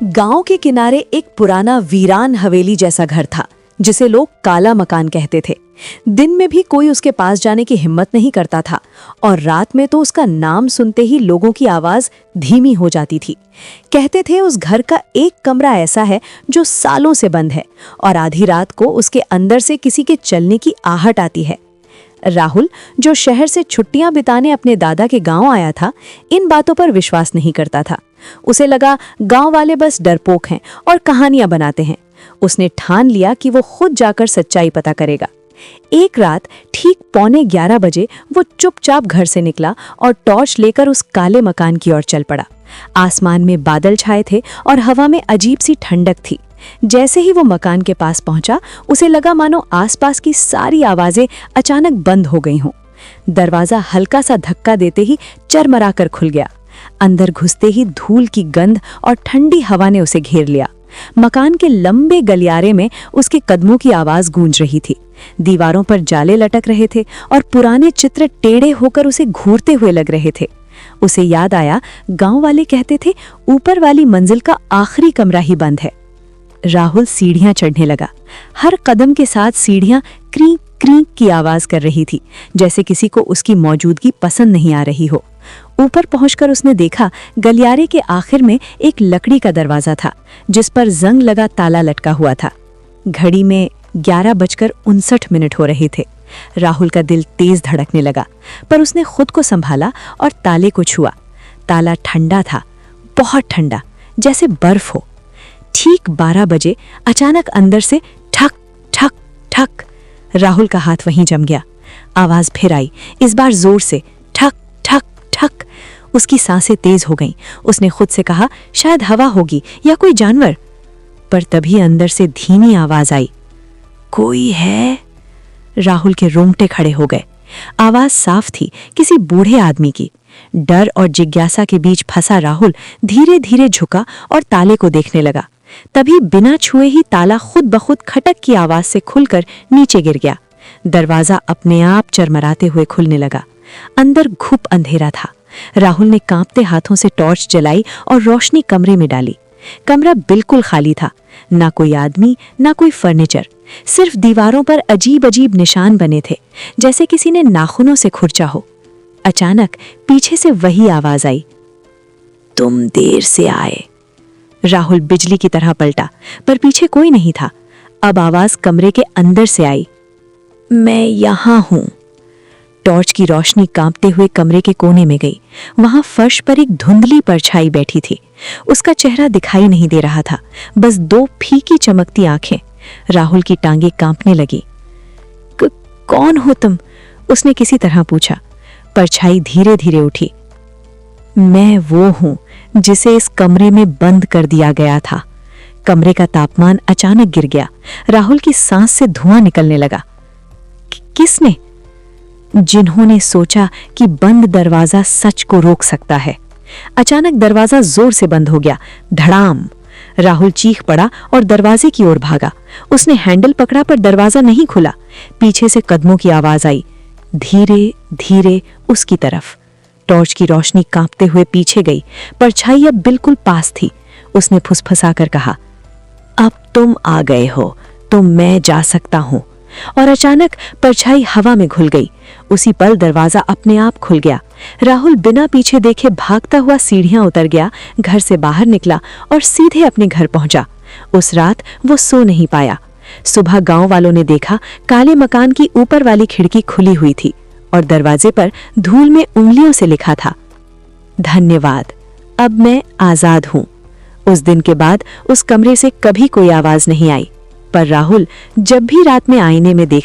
गांव के किनारे एक पुराना वीरान हवेली जैसा घर था जिसे लोग काला मकान कहते थे। दिन में भी कोई उसके पास जाने की हिम्मत नहीं करता था और रात में तो उसका नाम सुनते ही लोगों की आवाज धीमी हो जाती थी। कहते थे उस घर का एक कमरा ऐसा है जो सालों से बंद है और आधी रात को उसके अंदर से किसी के चलने की आहट आती है। राहुल, जो शहर से छुट्टियां बिताने अपने दादा के गांव आया था, इन बातों पर विश्वास नहीं करता था। उसे लगा गांव वाले बस डरपोक हैं और कहानियां बनाते हैं। उसने ठान लिया कि वो खुद जाकर सच्चाई पता करेगा। एक रात ठीक 11:15 बजे वो चुपचाप घर से निकला और टॉर्च लेकर उस काले मकान की ओर चल पड़ा। आसमान में बादल छाए थे और हवा में अजीब सी ठंडक थी। जैसे ही वो मकान के पास पहुंचा, उसे लगा मानो आसपास की सारी आवाजें अचानक बंद हो गई हों। दरवाजा हल्का सा धक्का देते ही चरमराकर खुल गया। अंदर घुसते ही धूल की गंध और ठंडी हवा ने उसे घेर लिया। मकान के लंबे गलियारे में उसके कदमों की आवाज गूंज रही थी। दीवारों पर जाले लटक रहे थे और पुराने चित्र टेढ़े होकर उसे घूरते हुए लग रहे थे। उसे याद आया, गांव वाले कहते थे ऊपर वाली मंजिल का आखिरी कमरा ही बंद है। राहुल सीढ़ियां चढ़ने लगा। हर कदम के साथ सीढ़ियां क्रीक क्रीक की आवाज कर रही थी, जैसे किसी को उसकी मौजूदगी पसंद नहीं आ रही हो। ऊपर पहुंचकर उसने देखा गलियारे के आखिर में एक लकड़ी का दरवाजा था जिस पर जंग लगा ताला लटका हुआ था। घड़ी में 11:59 हो रहे थे। राहुल का दिल तेज धड़कने लगा, पर उसने खुद को संभाला और ताले को छुआ। ताला ठंडा था, बहुत ठंडा, जैसे बर्फ हो। ठीक 12 बजे अचानक अंदर से ठक ठक ठक। राहुल का हाथ वहीं जम गया। आवाज फिर आई, इस बार जोर से, ठक ठक ठक। उसकी सांसें तेज हो गईं। उसने खुद से कहा, शायद हवा होगी या कोई जानवर। पर तभी अंदर से धीमी आवाज आई, कोई है? राहुल के रोंगटे खड़े हो गए। आवाज साफ थी, किसी बूढ़े आदमी की। डर और जिज्ञासा के बीच फंसा राहुल धीरे धीरे झुका और ताले को देखने लगा। तभी बिना छुए ही ताला खुद ब खुद खटक की आवाज से खुलकर नीचे गिर गया। दरवाजा अपने आप चरमराते हुए खुलने लगा। अंदर घुप अंधेरा था। राहुल ने कांपते हाथों से टॉर्च जलाई और रोशनी कमरे में डाली। कमरा बिल्कुल खाली था, ना कोई आदमी, ना कोई फर्नीचर। सिर्फ दीवारों पर अजीब अजीब निशान बने थे, जैसे किसी ने नाखूनों से खुरचा हो। अचानक पीछे से वही आवाज आई, तुम देर से आए। राहुल बिजली की तरह पलटा, पर पीछे कोई नहीं था। अब आवाज कमरे के अंदर से आई, मैं यहां हूं। टॉर्च की रोशनी कांपते हुए कमरे के कोने में गई। वहां फर्श पर एक धुंधली परछाई बैठी थी। उसका चेहरा दिखाई नहीं दे रहा था, बस 2 फीकी चमकती आंखें। राहुल की टांगें कांपने लगी। कौन हो तुम? उसने किसी तरह पूछा। परछाई धीरे धीरे उठी। मैं वो हूं जिसे इस कमरे में बंद कर दिया गया था। कमरे का तापमान अचानक गिर गया। राहुल की सांस से धुआं निकलने लगा। किसने? जिन्होंने सोचा कि बंद दरवाजा सच को रोक सकता है। अचानक दरवाजा जोर से बंद हो गया। धड़ाम! राहुल चीख पड़ा और दरवाजे की ओर भागा। उसने हैंडल पकड़ा पर दरवाजा नहीं खुला। पीछे से कदमों की आवाज आई, धीरे धीरे उसकी तरफ। टॉर्च की रोशनी कांपते हुए पीछे गई। परछाई अब बिल्कुल पास थी। उसने फुसफुसाकर कहा, अब तुम आ गए हो तो मैं जा सकता हूं। और अचानक परछाई हवा में घुल गई। उसी पल दरवाजा अपने आप खुल गया। राहुल बिना पीछे देखे भागता हुआ सीढ़ियां उतर गया, घर से बाहर निकला और सीधे अपने घर पहुंचा। उस रात वो सो नहीं पाया। सुबह गांव वालों ने देखा, काले मकान की ऊपर वाली खिड़की खुली हुई थी और दरवाजे पर धूल में उंगलियों से लिखा था, धन्यवाद, अब मैं आजाद हूं। उस दिन के बाद उस कमरे से कभी कोई आवाज नहीं आई, पर राहुल जब भी रात में आईने में देखता